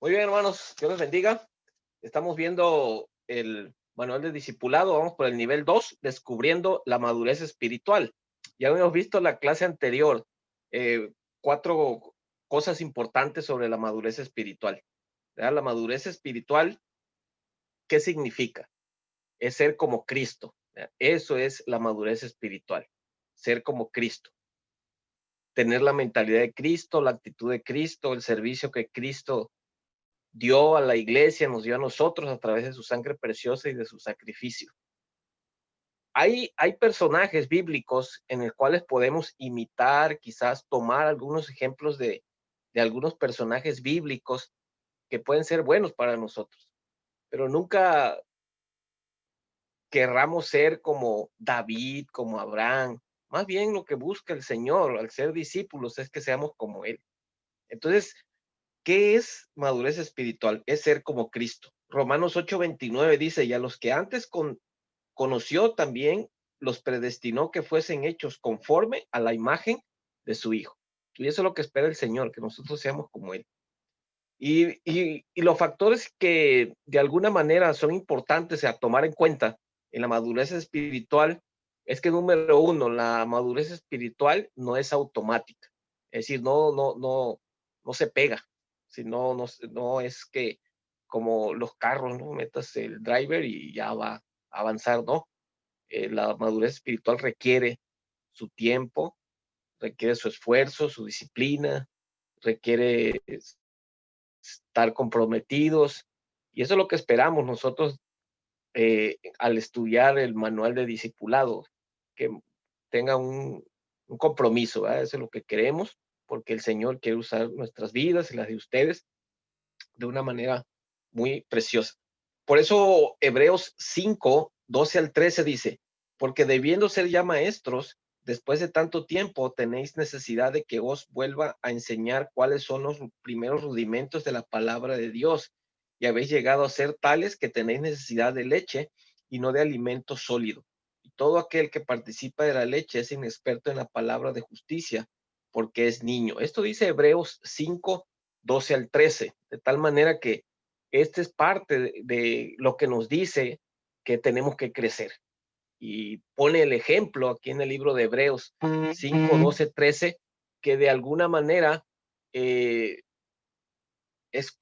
Muy bien, hermanos, Dios los bendiga. Estamos viendo el manual de discipulado. Vamos por el nivel 2, descubriendo la madurez espiritual. Ya hemos visto la clase anterior, 4 cosas importantes sobre la madurez espiritual. ¿Verdad? La madurez espiritual, ¿qué significa? Es ser como Cristo. ¿Verdad? Eso es la madurez espiritual, ser como Cristo. Tener la mentalidad de Cristo, la actitud de Cristo, el servicio que Cristo dio a la iglesia, nos dio a nosotros a través de su sangre preciosa y de su sacrificio. Hay personajes bíblicos en los cuales podemos imitar, quizás tomar algunos ejemplos de algunos personajes bíblicos que pueden ser buenos para nosotros, pero nunca querramos ser como David, como Abraham. Más bien lo que busca el Señor al ser discípulos es que seamos como Él. Entonces, ¿qué es madurez espiritual? Es ser como Cristo. Romanos 8:29 dice, y a los que antes conoció también los predestinó que fuesen hechos conforme a la imagen de su Hijo. Y eso es lo que espera el Señor, que nosotros seamos como Él. Y los factores que de alguna manera son importantes a tomar en cuenta en la madurez espiritual es que, número uno, la madurez espiritual no es automática. Es decir, no se pega. Sino, no es que como los carros, ¿no? Metas el driver y ya va a avanzar, ¿no? La madurez espiritual requiere su tiempo, requiere su esfuerzo, su disciplina, requiere estar comprometidos. Y eso es lo que esperamos nosotros al estudiar el manual de discipulado, que tenga un compromiso, ¿verdad? Eso es lo que queremos, porque el Señor quiere usar nuestras vidas y las de ustedes de una manera muy preciosa. Por eso Hebreos 5:12 al 13 dice, porque debiendo ser ya maestros, después de tanto tiempo tenéis necesidad de que os vuelva a enseñar cuáles son los primeros rudimentos de la palabra de Dios, y habéis llegado a ser tales que tenéis necesidad de leche y no de alimento sólido. Y todo aquel que participa de la leche es inexperto en la palabra de justicia, porque es niño. Esto dice Hebreos 5:12 al 13, de tal manera que este es parte de lo que nos dice que tenemos que crecer. Y pone el ejemplo aquí en el libro de Hebreos 5:12-13, que de alguna manera eh,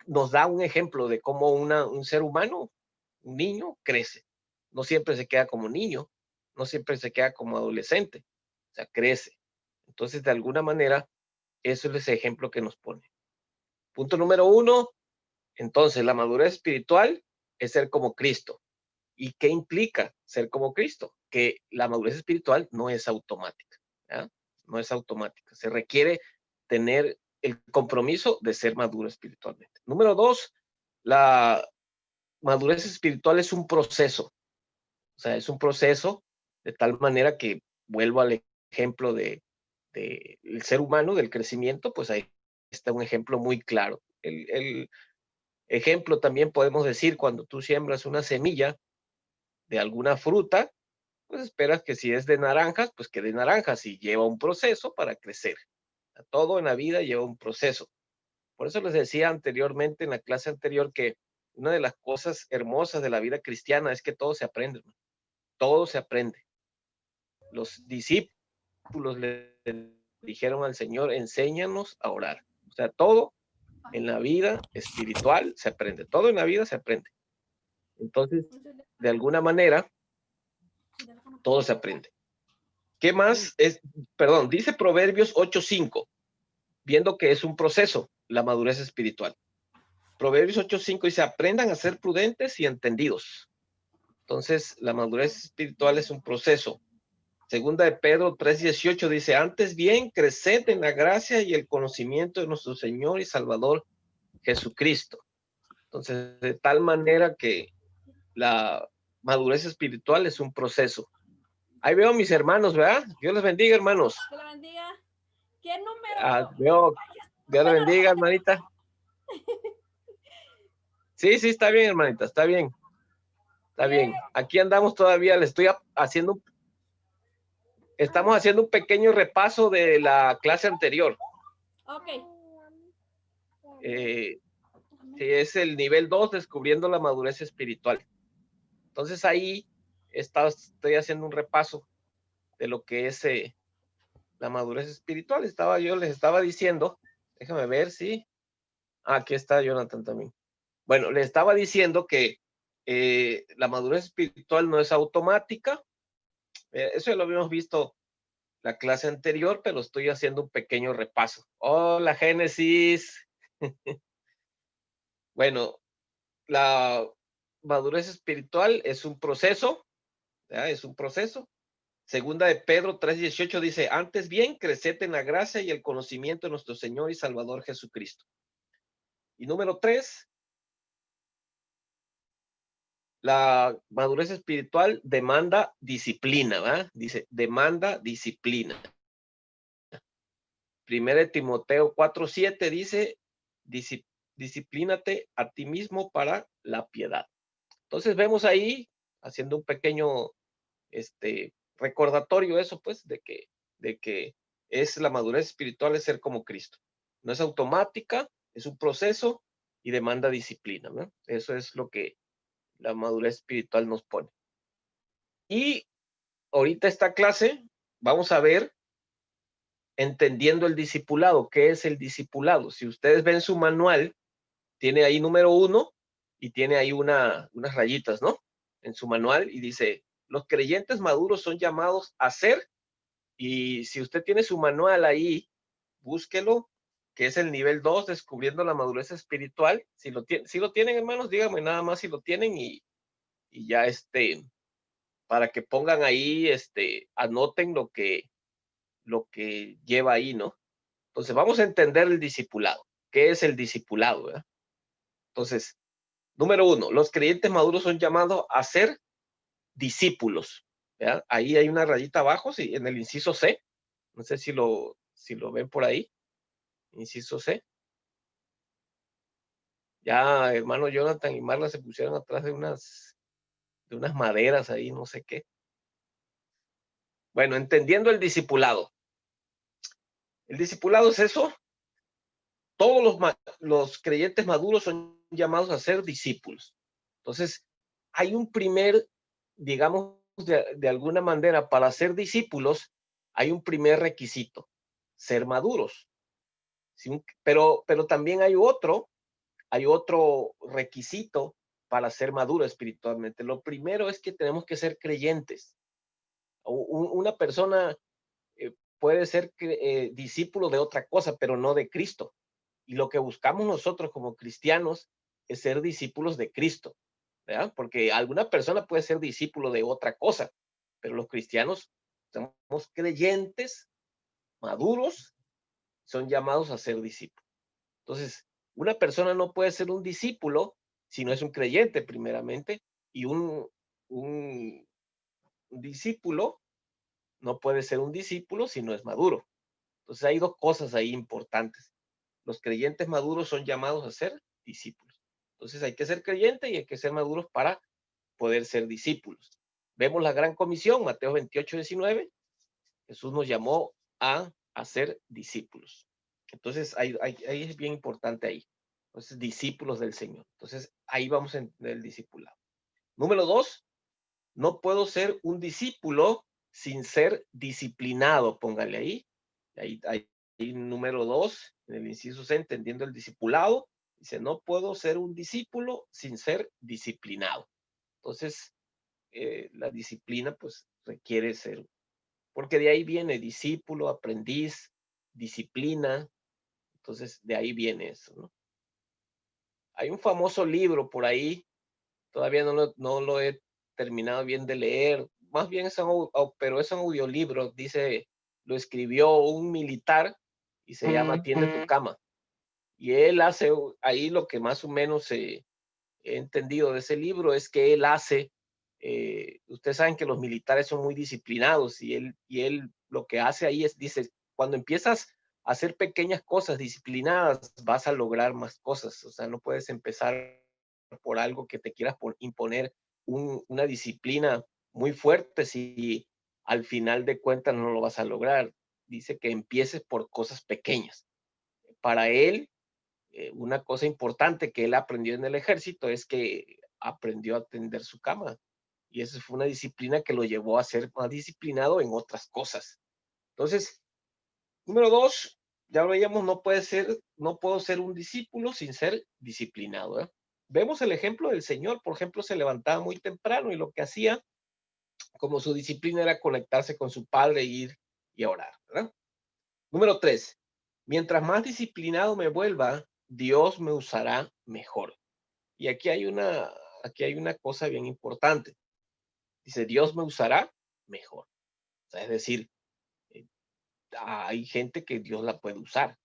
nos da un ejemplo de cómo un ser humano, un niño, crece. No siempre se queda como niño, no siempre se queda como adolescente, o sea, crece. Entonces, de alguna manera, eso es el ejemplo que nos pone. Punto número 1, entonces, la madurez espiritual es ser como Cristo. ¿Y qué implica ser como Cristo? Que la madurez espiritual no es automática, ¿ya? No es automática. Se requiere tener el compromiso de ser maduro espiritualmente. Número 2, la madurez espiritual es un proceso. O sea, es un proceso de tal manera que vuelvo al ejemplo el ser humano, del crecimiento, pues ahí está un ejemplo muy claro. El ejemplo también podemos decir cuando tú siembras una semilla de alguna fruta, pues esperas que si es de naranjas, pues que de naranjas y lleva un proceso para crecer. Todo en la vida lleva un proceso. Por eso les decía anteriormente en la clase anterior que una de las cosas hermosas de la vida cristiana es que todo se aprende, ¿no? Todo se aprende. Los discípulos le dijeron al Señor, enséñanos a orar. O sea, todo en la vida espiritual se aprende, todo en la vida se aprende. Entonces, de alguna manera, todo se aprende. ¿Qué más es? Perdón, dice Proverbios 8:5, viendo que es un proceso, la madurez espiritual. Proverbios 8:5 dice, aprendan a ser prudentes y entendidos. Entonces, la madurez espiritual es un proceso. Segunda de Pedro 3:18 dice, antes bien, creced en la gracia y el conocimiento de nuestro Señor y Salvador Jesucristo. Entonces, de tal manera que la madurez espiritual es un proceso. Ahí veo a mis hermanos, ¿verdad? Dios les bendiga, hermanos. Dios les bendiga. ¿Qué número? Veo, Dios les bendiga, hermanita. Sí, sí, está bien, hermanita, está bien. Está bien. Aquí andamos todavía, le estoy haciendo, estamos haciendo un pequeño repaso de la clase anterior. Ok. Sí, es el nivel 2, descubriendo la madurez espiritual. Entonces ahí estoy haciendo un repaso de lo que es la madurez espiritual. Yo les estaba diciendo, déjame ver si, aquí está Jonathan también. Bueno, le estaba diciendo que la madurez espiritual no es automática. Eso ya lo habíamos visto la clase anterior, pero estoy haciendo un pequeño repaso. Hola, Génesis. Bueno, la madurez espiritual es un proceso, ¿ya? Es un proceso. Segunda de Pedro 3:18 dice, antes bien, creced en la gracia y el conocimiento de nuestro Señor y Salvador Jesucristo. Y número 3, la madurez espiritual demanda disciplina, ¿va? Dice, demanda disciplina. Primera de Timoteo 4:7 dice, disciplínate a ti mismo para la piedad. Entonces vemos ahí, haciendo un pequeño recordatorio eso, pues, de que es la madurez espiritual, es ser como Cristo. No es automática, es un proceso y demanda disciplina, ¿no? Eso es lo que la madurez espiritual nos pone. Y ahorita esta clase vamos a ver entendiendo el discipulado. ¿Qué es el discipulado? Si ustedes ven su manual, tiene ahí número 1 y tiene ahí unas rayitas, ¿no? En su manual y dice, los creyentes maduros son llamados a ser, y si usted tiene su manual ahí, búsquelo, que es el nivel 2, descubriendo la madurez espiritual. Si lo tienen, hermanos, díganme nada más si lo tienen y ya para que pongan ahí, anoten lo que lleva ahí, ¿no? Entonces, vamos a entender el discipulado. ¿Qué es el discipulado? ¿Verdad? Entonces, número 1, los creyentes maduros son llamados a ser discípulos. ¿Verdad? Ahí hay una rayita abajo, sí, en el inciso C. No sé si lo ven por ahí. Inciso C. Ya, hermano Jonathan y Marla se pusieron atrás de unas maderas ahí, no sé qué. Bueno, entendiendo el discipulado. El discipulado es eso. Todos los creyentes maduros son llamados a ser discípulos. Entonces, hay un primer, digamos, de alguna manera, para ser discípulos, hay un primer requisito, ser maduros. ¿Sí? Pero también hay otro requisito para ser maduro espiritualmente. Lo primero es que tenemos que ser creyentes. Una persona puede ser discípulo de otra cosa, pero no de Cristo. Y lo que buscamos nosotros como cristianos es ser discípulos de Cristo, ¿verdad? Porque alguna persona puede ser discípulo de otra cosa, pero los cristianos somos creyentes, maduros, son llamados a ser discípulos. Entonces, una persona no puede ser un discípulo si no es un creyente, primeramente, y un discípulo no puede ser un discípulo si no es maduro. Entonces, hay dos cosas ahí importantes. Los creyentes maduros son llamados a ser discípulos. Entonces, hay que ser creyente y hay que ser maduros para poder ser discípulos. Vemos la gran comisión, Mateo 28:19. Jesús nos llamó a ser discípulos. Entonces, ahí es bien importante ahí. Entonces, discípulos del Señor. Entonces, ahí vamos a entender el discipulado. Número 2, no puedo ser un discípulo sin ser disciplinado. Póngale ahí. Ahí número 2, en el inciso C, entendiendo el discipulado. Dice, no puedo ser un discípulo sin ser disciplinado. Entonces, la disciplina, pues, requiere ser, porque de ahí viene discípulo, aprendiz, disciplina. Entonces, de ahí viene eso, ¿no? Hay un famoso libro por ahí, todavía no lo he terminado bien de leer, más bien pero es un audiolibro, dice, lo escribió un militar y se llama Tiende tu cama. Y él hace ahí lo que más o menos he entendido de ese libro es que él hace, ustedes saben que los militares son muy disciplinados y él lo que hace ahí es, dice, cuando empiezas a hacer pequeñas cosas disciplinadas, vas a lograr más cosas. O sea, no puedes empezar por algo que te quieras imponer una disciplina muy fuerte si al final de cuentas no lo vas a lograr. Dice que empieces por cosas pequeñas. Para él, una cosa importante que él aprendió en el ejército es que aprendió a tender su cama. Y eso fue una disciplina que lo llevó a ser más disciplinado en otras cosas. Entonces, número dos, ya lo veíamos, no puedo ser un discípulo sin ser disciplinado. Vemos el ejemplo del Señor, por ejemplo, se levantaba muy temprano y lo que hacía, como su disciplina era conectarse con su Padre, ir y orar, ¿verdad? Número tres, mientras más disciplinado me vuelva, Dios me usará mejor. Y aquí hay una cosa bien importante. Dice, Dios me usará mejor. O sea, es decir, eh, hay gente que Dios la puede usar,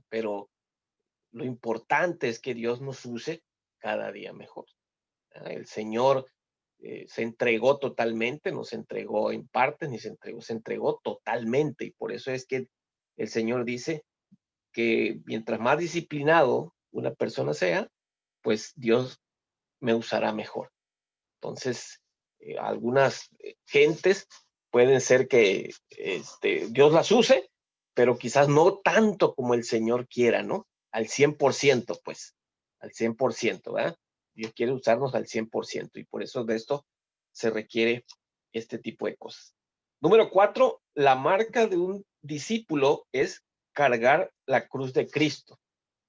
pero lo importante es que Dios nos use cada día mejor. El Señor se entregó totalmente, no se entregó en partes, ni se entregó totalmente. Y por eso es que el Señor dice que mientras más disciplinado una persona sea, pues Dios me usará mejor. Entonces, algunas gentes pueden ser que Dios las use, pero quizás no tanto como el Señor quiera, ¿no? Al 100%, pues, al 100%, ¿verdad? Dios quiere usarnos al 100% y por eso de esto se requiere este tipo de cosas. Número cuatro, la marca de un discípulo es cargar la cruz de Cristo.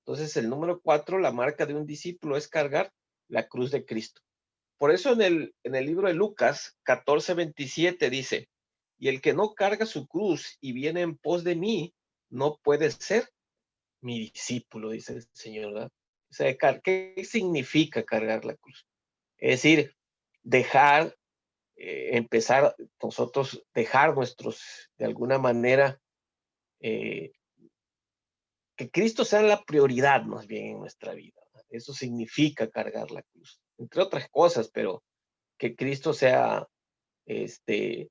Entonces, el número cuatro, la marca de un discípulo es cargar la cruz de Cristo. Por eso en el libro de Lucas 14:27 dice, y el que no carga su cruz y viene en pos de mí, no puede ser mi discípulo, dice el Señor, ¿verdad? O sea, ¿qué significa cargar la cruz? Es decir, dejar, empezar nosotros, dejar nuestros, de alguna manera, eh, que Cristo sea la prioridad más bien en nuestra vida. ¿Verdad? Eso significa cargar la cruz, entre otras cosas, pero que Cristo sea este,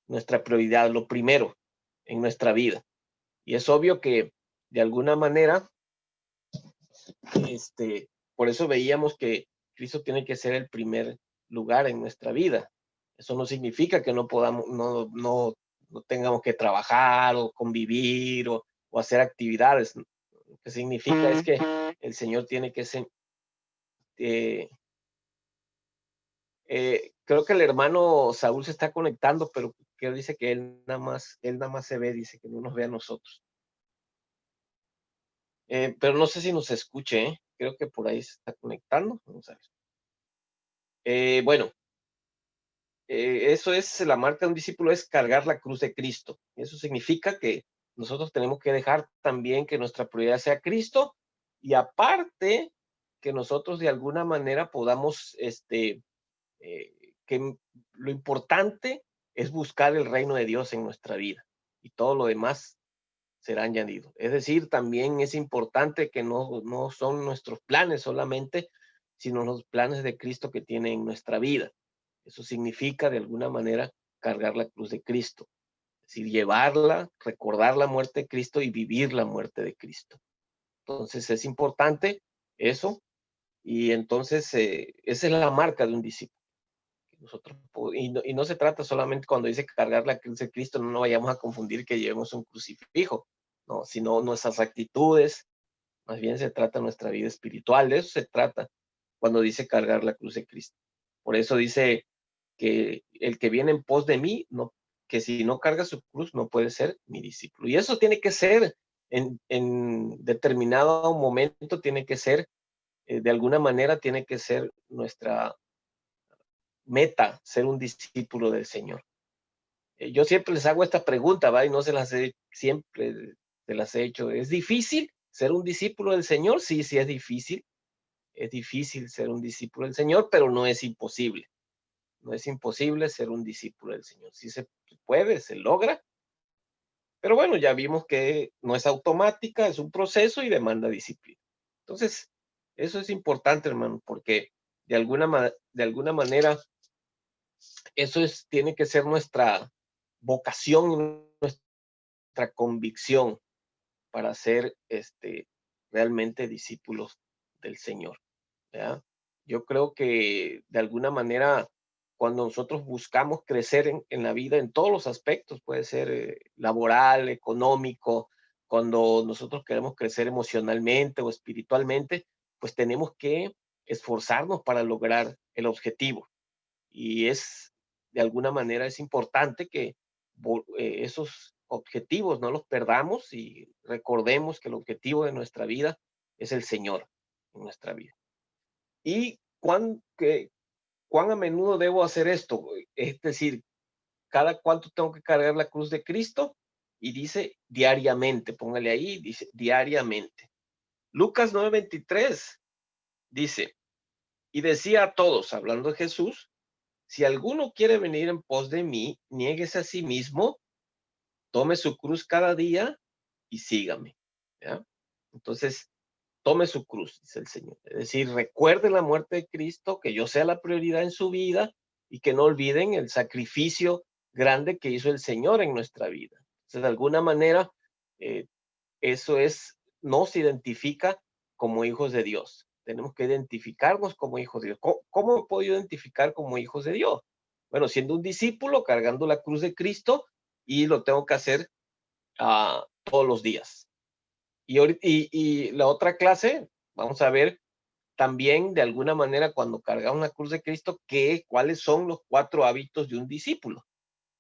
nuestra prioridad, lo primero en nuestra vida. Y es obvio que de alguna manera, por eso veíamos que Cristo tiene que ser el primer lugar en nuestra vida. Eso no significa que no podamos, no tengamos que trabajar o convivir o hacer actividades. Lo que significa es que el Señor tiene que ser, eh, creo que el hermano Saúl se está conectando, pero que dice que él nada más se ve, dice que no nos ve a nosotros. Pero no sé si nos escuche, ¿eh? Creo que por ahí se está conectando. Vamos a ver. Bueno, eso es la marca de un discípulo, es cargar la cruz de Cristo. Eso significa que nosotros tenemos que dejar también que nuestra prioridad sea Cristo y aparte que nosotros de alguna manera podamos, que lo importante es buscar el reino de Dios en nuestra vida y todo lo demás será añadido. Es decir, también es importante que no son nuestros planes solamente, sino los planes de Cristo que tiene en nuestra vida. Eso significa de alguna manera cargar la cruz de Cristo, es decir, llevarla, recordar la muerte de Cristo y vivir la muerte de Cristo. Entonces es importante eso y entonces esa es la marca de un discípulo. Nosotros, y no se trata solamente cuando dice cargar la cruz de Cristo, no nos vayamos a confundir que llevemos un crucifijo, no, sino nuestras actitudes, más bien se trata nuestra vida espiritual, de eso se trata cuando dice cargar la cruz de Cristo. Por eso dice que el que viene en pos de mí, no, que si no carga su cruz no puede ser mi discípulo. Y eso tiene que ser en determinado momento, tiene que ser, de alguna manera, tiene que ser nuestra meta, ser un discípulo del Señor. Yo siempre les hago esta pregunta, ¿va? Y no se las he, siempre se las he hecho. ¿Es difícil ser un discípulo del Señor? Sí, sí es difícil. Es difícil ser un discípulo del Señor, pero no es imposible. No es imposible ser un discípulo del Señor. Sí se puede, se logra, pero bueno, ya vimos que no es automática, es un proceso y demanda disciplina. Entonces, eso es importante, hermano, porque de alguna manera eso tiene que ser nuestra vocación y nuestra convicción para ser realmente discípulos del Señor. ¿Ya? Yo creo que de alguna manera, cuando nosotros buscamos crecer en la vida, en todos los aspectos, puede ser laboral, económico, cuando nosotros queremos crecer emocionalmente o espiritualmente, pues tenemos que esforzarnos para lograr el objetivo. Y de alguna manera, es importante que esos objetivos no los perdamos y recordemos que el objetivo de nuestra vida es el Señor en nuestra vida. ¿Y cuán a menudo debo hacer esto? Es decir, ¿cada cuánto tengo que cargar la cruz de Cristo? Y dice diariamente, póngale ahí, dice diariamente. Lucas 9:23 dice, y decía a todos, hablando de Jesús, si alguno quiere venir en pos de mí, niéguese a sí mismo, tome su cruz cada día y sígame. ¿Ya? Entonces, tome su cruz, dice el Señor. Es decir, recuerde la muerte de Cristo, que yo sea la prioridad en su vida y que no olviden el sacrificio grande que hizo el Señor en nuestra vida. Entonces, de alguna manera, eh, eso nos identifica como hijos de Dios. Tenemos que identificarnos como hijos de Dios. ¿Cómo me puedo identificar como hijos de Dios? Bueno, siendo un discípulo, cargando la cruz de Cristo, y lo tengo que hacer todos los días. Y la otra clase, vamos a ver también de alguna manera cuando cargamos la cruz de Cristo, cuáles son los 4 hábitos de un discípulo.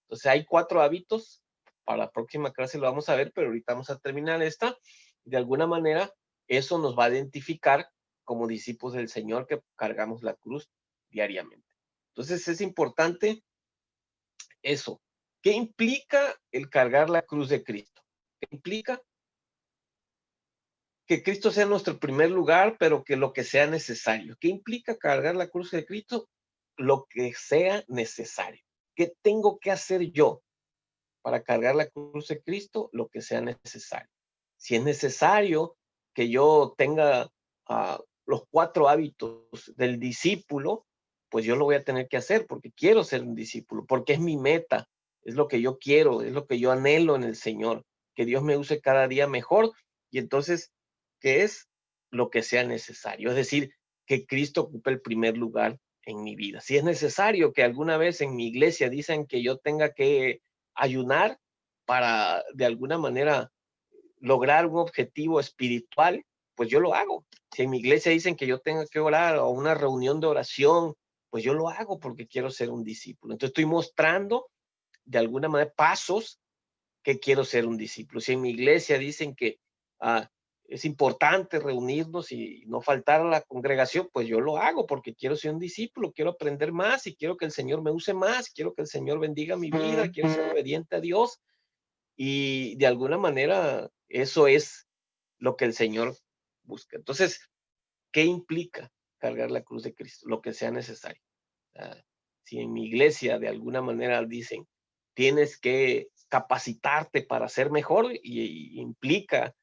Entonces hay 4 hábitos, para la próxima clase lo vamos a ver, pero ahorita vamos a terminar esta. De alguna manera, eso nos va a identificar como discípulos del Señor que cargamos la cruz diariamente. Entonces es importante eso. ¿Qué implica el cargar la cruz de Cristo? ¿Qué implica? Que Cristo sea nuestro primer lugar, pero que lo que sea necesario. ¿Qué implica cargar la cruz de Cristo? Lo que sea necesario. ¿Qué tengo que hacer yo para cargar la cruz de Cristo? Lo que sea necesario. Si es necesario que yo tenga los 4 hábitos del discípulo, pues yo lo voy a tener que hacer porque quiero ser un discípulo, porque es mi meta, es lo que yo quiero, es lo que yo anhelo en el Señor, que Dios me use cada día mejor. Y entonces, ¿qué es? Lo que sea necesario, es decir, que Cristo ocupe el primer lugar en mi vida. Si es necesario que alguna vez en mi iglesia dicen que yo tenga que ayunar para de alguna manera lograr un objetivo espiritual, pues yo lo hago. Si en mi iglesia dicen que yo tenga que orar o una reunión de oración, pues yo lo hago porque quiero ser un discípulo. Entonces estoy mostrando de alguna manera pasos que quiero ser un discípulo. Si en mi iglesia dicen que es importante reunirnos y no faltar a la congregación, pues yo lo hago porque quiero ser un discípulo, quiero aprender más y quiero que el Señor me use más, quiero que el Señor bendiga mi vida, quiero ser obediente a Dios. Y de alguna manera eso es lo que el Señor busca. Entonces, ¿qué implica cargar la cruz de Cristo? Lo que sea necesario. Ah, si en mi iglesia de alguna manera dicen, tienes que capacitarte para ser mejor y implica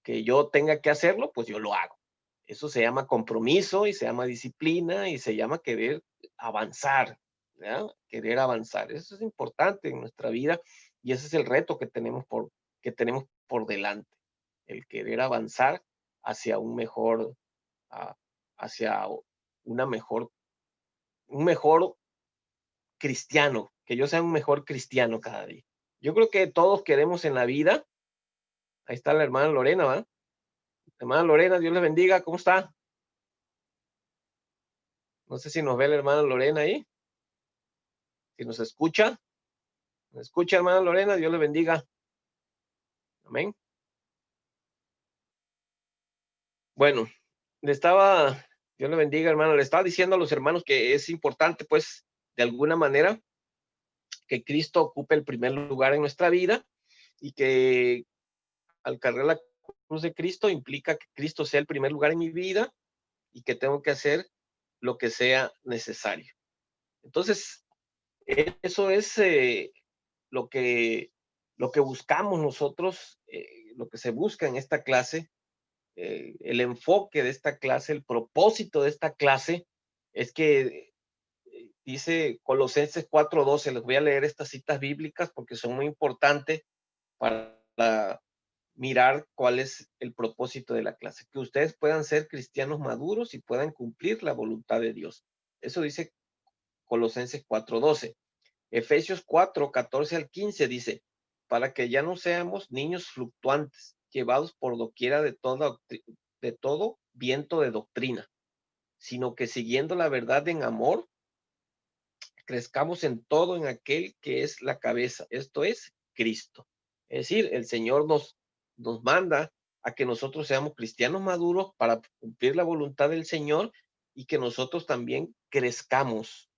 que yo tenga que hacerlo, pues yo lo hago. Eso se llama compromiso y se llama disciplina y se llama querer avanzar, ¿ya? Querer avanzar. Eso es importante en nuestra vida y ese es el reto que tenemos por delante, el querer avanzar hacia un mejor, ah, hacia una mejor, un mejor cristiano, que yo sea un mejor cristiano cada día. Yo creo que todos queremos en la vida. Ahí está la hermana Lorena, ¿va? Hermana Lorena, Dios le bendiga, ¿cómo está? No sé si nos ve la hermana Lorena ahí, si nos escucha hermana Lorena, Dios le bendiga. Amén. Bueno, Dios le bendiga, hermano, le estaba diciendo a los hermanos que es importante, pues, de alguna manera, que Cristo ocupe el primer lugar en nuestra vida y que al cargar la cruz de Cristo implica que Cristo sea el primer lugar en mi vida y que tengo que hacer lo que sea necesario. Entonces, eso es lo que, lo que buscamos nosotros, lo que se busca en esta clase, el enfoque de esta clase, el propósito de esta clase es que dice Colosenses 4:12, les voy a leer estas citas bíblicas porque son muy importantes para mirar cuál es el propósito de la clase, que ustedes puedan ser cristianos maduros y puedan cumplir la voluntad de Dios. Eso dice Colosenses 4:12. Efesios 4:14 al 15 dice, para que ya no seamos niños fluctuantes, llevados por doquiera de todo viento de doctrina, sino que siguiendo la verdad en amor, crezcamos en todo en aquel que es la cabeza, esto es Cristo. Es decir, el Señor nos manda a que nosotros seamos cristianos maduros para cumplir la voluntad del Señor y que nosotros también crezcamos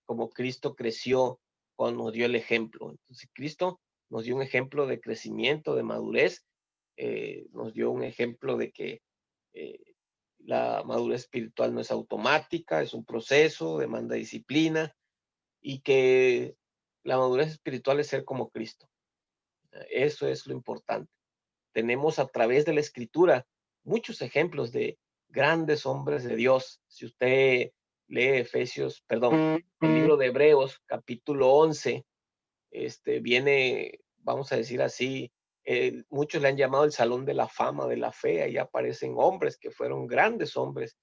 como Cristo creció cuando nos dio el ejemplo. Entonces, Cristo nos dio un ejemplo de crecimiento, de madurez, nos dio un ejemplo de que eh, la madurez espiritual no es automática, es un proceso, demanda disciplina, y que la madurez espiritual es ser como Cristo. Eso es lo importante. Tenemos a través de la escritura muchos ejemplos de grandes hombres de Dios. Si usted lee el libro de Hebreos, capítulo 11, viene, vamos a decir así, muchos le han llamado el Salón de la Fama de la Fe. Ahí aparecen hombres que fueron grandes hombres,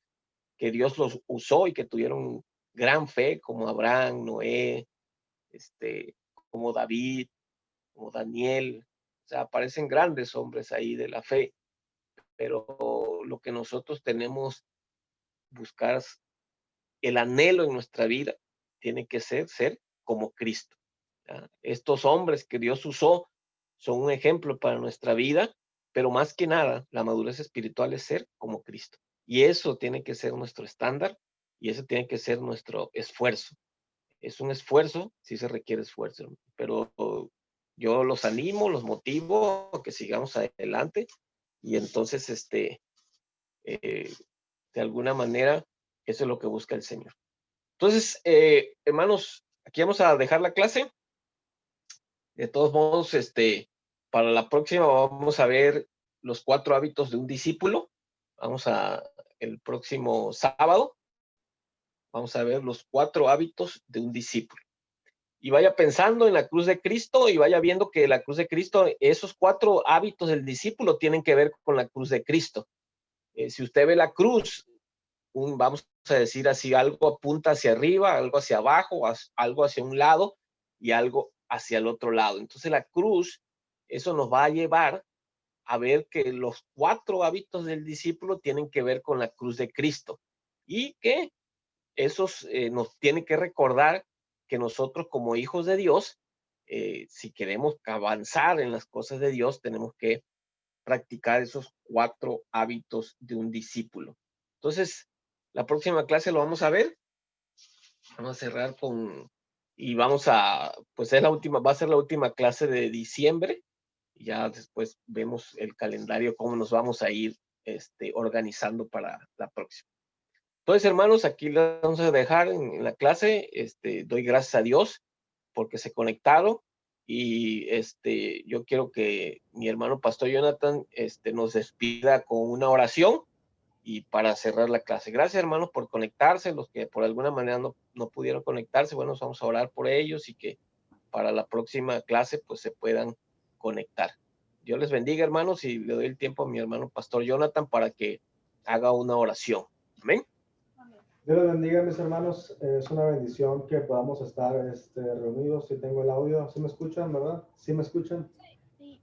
que Dios los usó y que tuvieron gran fe, como Abraham, Noé, este, como David, como Daniel. O sea, aparecen grandes hombres ahí de la fe, pero lo que nosotros tenemos buscar, el anhelo en nuestra vida tiene que ser como Cristo. ¿Ya? Estos hombres que Dios usó son un ejemplo para nuestra vida, pero más que nada, la madurez espiritual es ser como Cristo. Y eso tiene que ser nuestro estándar y eso tiene que ser nuestro esfuerzo. Es un esfuerzo, sí se requiere esfuerzo, pero yo los animo, los motivo a que sigamos adelante y entonces, eh, de alguna manera, eso es lo que busca el Señor. Entonces, hermanos, aquí vamos a dejar la clase. De todos modos, para la próxima vamos a ver los 4 hábitos de un discípulo. El próximo sábado, vamos a ver los 4 hábitos de un discípulo. Y vaya pensando en la cruz de Cristo y vaya viendo que la cruz de Cristo, esos 4 hábitos del discípulo tienen que ver con la cruz de Cristo. Si usted ve la cruz, vamos a decir así, algo apunta hacia arriba, algo hacia abajo, algo hacia un lado y algo hacia el otro lado. Entonces la cruz, eso nos va a llevar a ver que los 4 hábitos del discípulo tienen que ver con la cruz de Cristo y que esos nos tienen que recordar que nosotros como hijos de Dios, si queremos avanzar en las cosas de Dios, tenemos que practicar esos 4 hábitos de un discípulo. Entonces, la próxima clase lo vamos a ver. Vamos a cerrar y pues va a ser la última clase de diciembre. Y ya después vemos el calendario, cómo nos vamos a ir organizando para la próxima. Entonces, hermanos, aquí lo vamos a dejar en la clase. Doy gracias a Dios porque se conectaron y yo quiero que mi hermano Pastor Jonathan nos despida con una oración y para cerrar la clase. Gracias, hermanos, por conectarse. Los que por alguna manera no pudieron conectarse, bueno, vamos a orar por ellos y que para la próxima clase pues se puedan conectar. Dios les bendiga, hermanos, y le doy el tiempo a mi hermano Pastor Jonathan para que haga una oración. Amén. Dios les bendiga, mis hermanos. Es una bendición que podamos estar reunidos. Si tengo el audio, ¿sí me escuchan, verdad? ¿Sí me escuchan? Sí.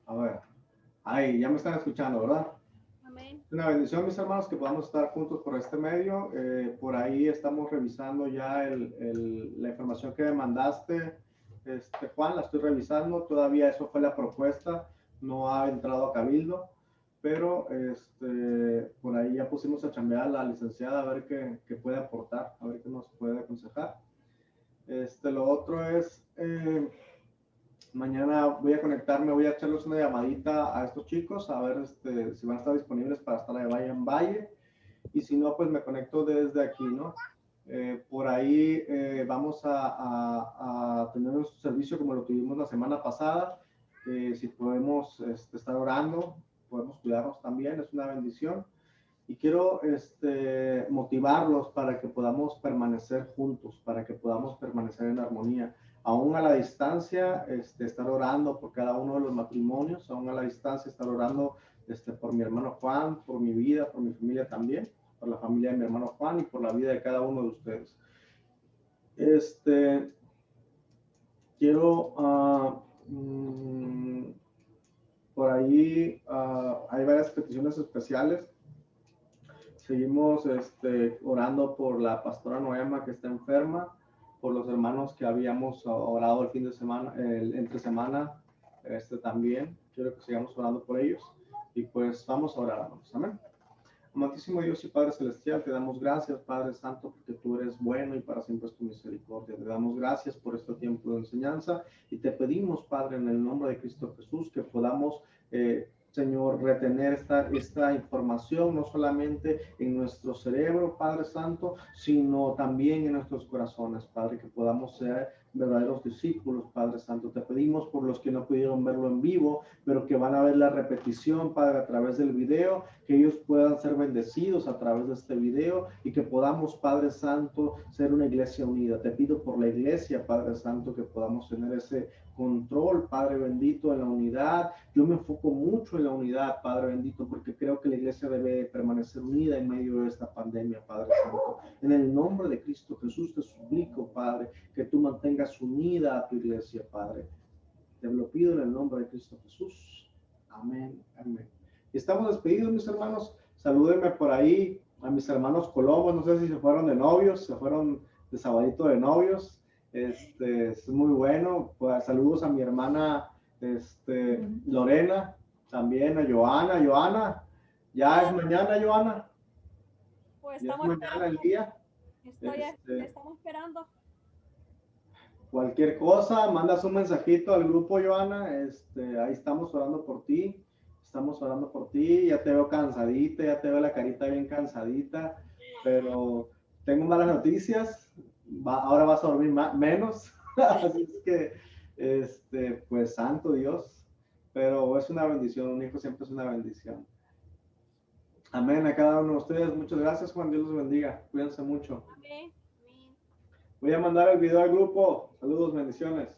A ver. Ahí, ya me están escuchando, ¿verdad? Amén. Es una bendición, mis hermanos, que podamos estar juntos por este medio. Por ahí estamos revisando ya la información que me mandaste, Juan, la estoy revisando. Todavía eso fue la propuesta, no ha entrado a Cabildo, pero por ahí ya pusimos a chambear a la licenciada a ver qué puede aportar, a ver qué nos puede aconsejar. Lo otro es, mañana voy a conectarme, voy a echarles una llamadita a estos chicos, a ver si van a estar disponibles para estar de valle en valle, y si no, pues me conecto desde aquí, ¿no? Por ahí vamos a tener nuestro servicio como lo tuvimos la semana pasada. Si podemos estar orando, podemos cuidarnos también, es una bendición. Y quiero motivarlos para que podamos permanecer juntos, para que podamos permanecer en armonía. Aún a la distancia, estar orando por cada uno de los matrimonios, aún a la distancia, estar orando por mi hermano Juan, por mi vida, por mi familia también. por la familia de mi hermano Juan y por la vida de cada uno de ustedes. Quiero, por ahí hay varias peticiones especiales. Seguimos orando por la pastora Noema que está enferma, por los hermanos que habíamos orado el fin de semana, entre semana, también. Quiero que sigamos orando por ellos y pues vamos a orar, hermanos. Amén. Amantísimo Dios y Padre Celestial, te damos gracias, Padre Santo, porque tú eres bueno y para siempre es tu misericordia. Te damos gracias por este tiempo de enseñanza y te pedimos, Padre, en el nombre de Cristo Jesús, que podamos, Señor, retener esta información, no solamente en nuestro cerebro, Padre Santo, sino también en nuestros corazones, Padre, que podamos ser verdaderos discípulos, Padre Santo. Te pedimos por los que no pudieron verlo en vivo, pero que van a ver la repetición, Padre, a través del video, que ellos puedan ser bendecidos a través de este video y que podamos, Padre Santo, ser una iglesia unida. Te pido por la iglesia, Padre Santo, que podamos tener ese control, Padre bendito, en la unidad. Yo me enfoco mucho en la unidad, Padre bendito, porque creo que la iglesia debe permanecer unida en medio de esta pandemia, Padre Santo. En el nombre de Cristo Jesús te suplico, Padre, que tú mantengas unida a tu iglesia, Padre. Te lo pido en el nombre de Cristo Jesús. Amén, amén. Y estamos despedidos, mis hermanos. Salúdenme por ahí a mis hermanos Colombo. No sé si se fueron de novios, se fueron de sabadito de novios. Es muy bueno. Pues, saludos a mi hermana Lorena, también a Joana. Joana, ya es mañana, Joana. Pues Ya es estamos mañana el día. estamos esperando. Cualquier cosa, mandas un mensajito al grupo, Joana. Ahí estamos orando por ti. Estamos orando por ti. Ya te veo cansadita, ya te veo la carita bien cansadita. Pero tengo malas noticias. Ahora vas a dormir menos. Así es que, pues, santo Dios. Pero es una bendición. Un hijo siempre es una bendición. Amén a cada uno de ustedes. Muchas gracias, Juan. Dios los bendiga. Cuídense mucho. Amén. Voy a mandar el video al grupo. Saludos, bendiciones.